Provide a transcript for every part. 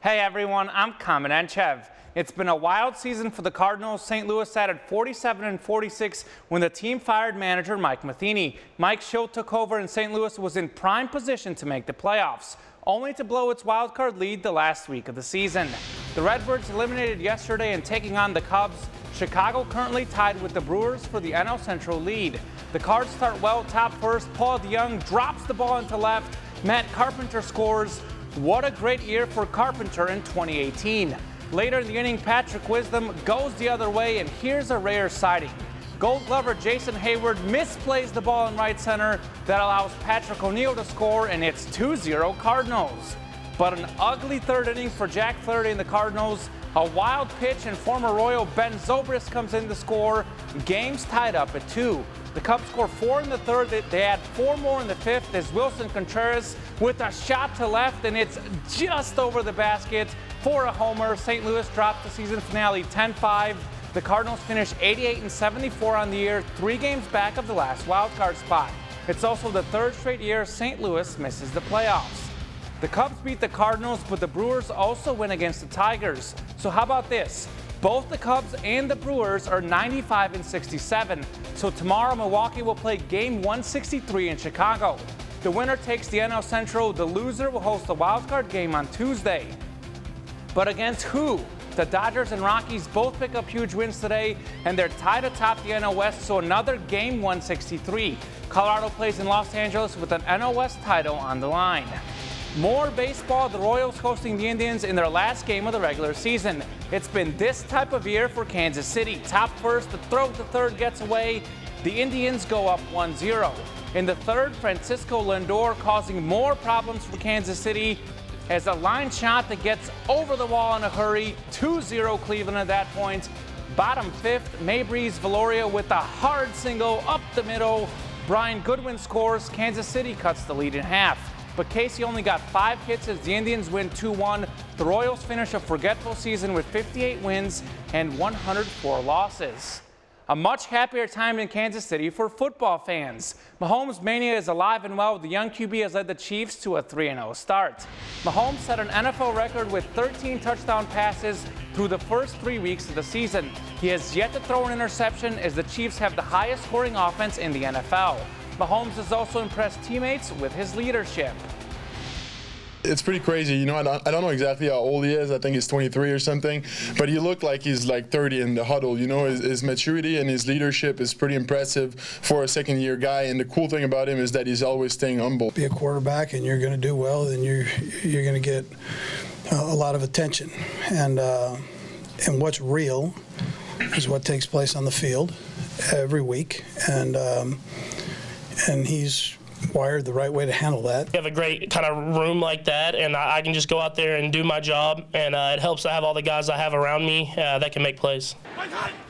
Hey everyone, I'm Kamen September. It's been a wild season for the Cardinals. St. Louis sat at 47-46 when the team fired manager Mike Matheny. Mike Schill took over and St. Louis was in prime position to make the playoffs, only to blow its wildcard lead the last week of the season. The Redbirds eliminated yesterday and taking on the Cubs. Chicago currently tied with the Brewers for the NL Central lead. The Cards start well, top first. Paul DeJong drops the ball into left. Matt Carpenter scores. What a great year for Carpenter in 2018. Later in the inning, Patrick Wisdom goes the other way, and here's a rare sighting. Gold Glover Jason Hayward misplays the ball in right center. That allows Patrick O'Neill to score, and it's 2-0 Cardinals. But an ugly third inning for Jack Flaherty and the Cardinals. A wild pitch, and former Royal Ben Zobrist comes in to score. Game's tied up at 2. The Cubs score 4 in the third. They add 4 more in the fifth as Wilson Contreras with a shot to left, and it's just over the basket for a homer. St. Louis dropped the season finale 10-5. The Cardinals finish 88-74 on the year, 3 games back of the last wildcard spot. It's also the 3rd straight year St. Louis misses the playoffs. The Cubs beat the Cardinals, but the Brewers also win against the Tigers. So how about this? Both the Cubs and the Brewers are 95-67. So tomorrow Milwaukee will play game 163 in Chicago. The winner takes the NL Central. The loser will host the wildcard game on Tuesday. But against who? The Dodgers and Rockies both pick up huge wins today, and they're tied atop the NL West, so another game 163. Colorado plays in Los Angeles with an NL West title on the line. More baseball, the Royals hosting the Indians in their last game of the regular season. It's been this type of year for Kansas City. Top first, the throw to third gets away. The Indians go up 1-0. In the third, Francisco Lindor causing more problems for Kansas City as a line shot that gets over the wall in a hurry. 2-0 Cleveland at that point. Bottom fifth, Maybreeze Valoria with a hard single up the middle. Brian Goodwin scores. Kansas City cuts the lead in half. But Casey only got 5 hits as the Indians win 2-1. The Royals finish a forgetful season with 58 wins and 104 losses. A much happier time in Kansas City for football fans. Mahomes mania is alive and well. The young QB has led the Chiefs to a 3-0 start. Mahomes set an NFL record with 13 touchdown passes through the first 3 weeks of the season. He has yet to throw an interception as the Chiefs have the highest scoring offense in the NFL. Mahomes has also impressed teammates with his leadership. It's pretty crazy. You know, I don't know exactly how old he is. I think he's 23 or something. But he looked like he's like 30 in the huddle. You know, his maturity and his leadership is pretty impressive for a second-year guy. And the cool thing about him is that he's always staying humble. Be a quarterback and you're going to do well, then you're going to get a lot of attention. And what's real is what takes place on the field every week. And he's wired the right way to handle that. We have a great kind of room like that, and I can just go out there and do my job, and it helps to have all the guys I have around me that can make plays.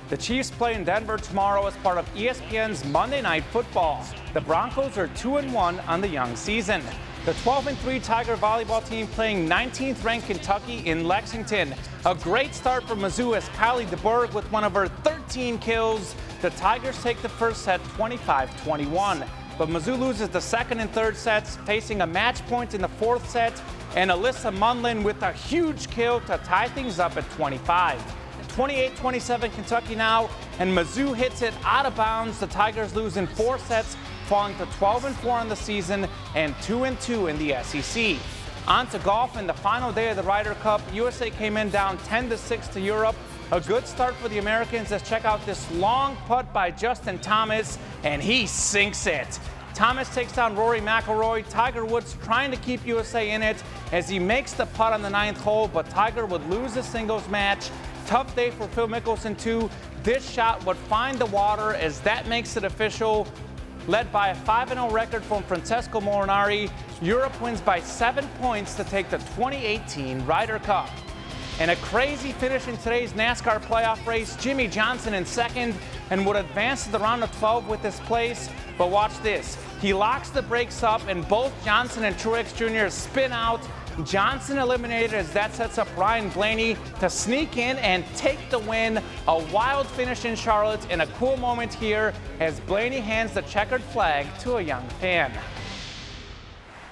The Chiefs play in Denver tomorrow as part of ESPN's Monday Night Football. The Broncos are 2-1 on the young season. The 12-3 Tiger volleyball team playing 19th ranked Kentucky in Lexington. A great start for Mizzou as Kylie DeBerg with one of her 13 kills. The Tigers take the first set 25-21. But Mizzou loses the second and third sets, facing a match point in the fourth set, and Alyssa Munlin with a huge kill to tie things up at 25. 28-27 Kentucky now, and Mizzou hits it out of bounds. The Tigers lose in 4 sets, falling to 12-4 on the season and 2-2 in the SEC. On to golf in the final day of the Ryder Cup. USA came in down 10-6 to Europe. A good start for the Americans. Let's check out this long putt by Justin Thomas, and he sinks it. Thomas takes down Rory McIlroy. Tiger Woods trying to keep USA in it as he makes the putt on the 9th hole, but Tiger would lose the singles match. Tough day for Phil Mickelson too. This shot would find the water as that makes it official. Led by a 5-0 record from Francesco Molinari, Europe wins by 7 points to take the 2018 Ryder Cup. And a crazy finish in today's NASCAR playoff race. Jimmy Johnson in second and would advance to the round of 12 with this place. But watch this. He locks the brakes up and both Johnson and Truex Jr. spin out. Johnson eliminated as that sets up Ryan Blaney to sneak in and take the win. A wild finish in Charlotte and a cool moment here as Blaney hands the checkered flag to a young fan.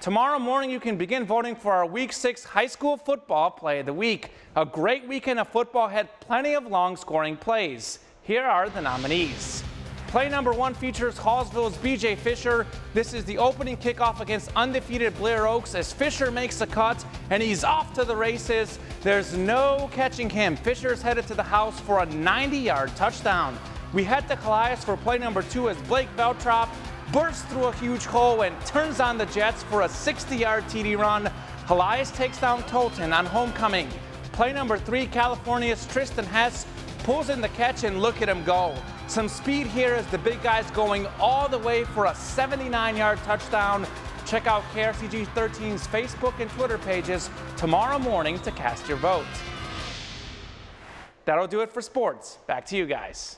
Tomorrow morning, you can begin voting for our Week 6 high school football play of the week. A great weekend of football had plenty of long-scoring plays. Here are the nominees. Play number 1 features Hallsville's B.J. Fisher. This is the opening kickoff against undefeated Blair Oaks as Fisher makes a cut and he's off to the races. There's no catching him. Fisher's headed to the house for a 90-yard touchdown. We head to Calais for play number 2 as Blake Veltrop bursts through a huge hole and turns on the Jets for a 60-yard TD run. Calais takes down Tolton on homecoming. Play number 3, California's Tristan Hess pulls in the catch and look at him go. Some speed here as the big guy's going all the way for a 79-yard touchdown. Check out KRCG 13's Facebook and Twitter pages tomorrow morning to cast your vote. That'll do it for sports. Back to you guys.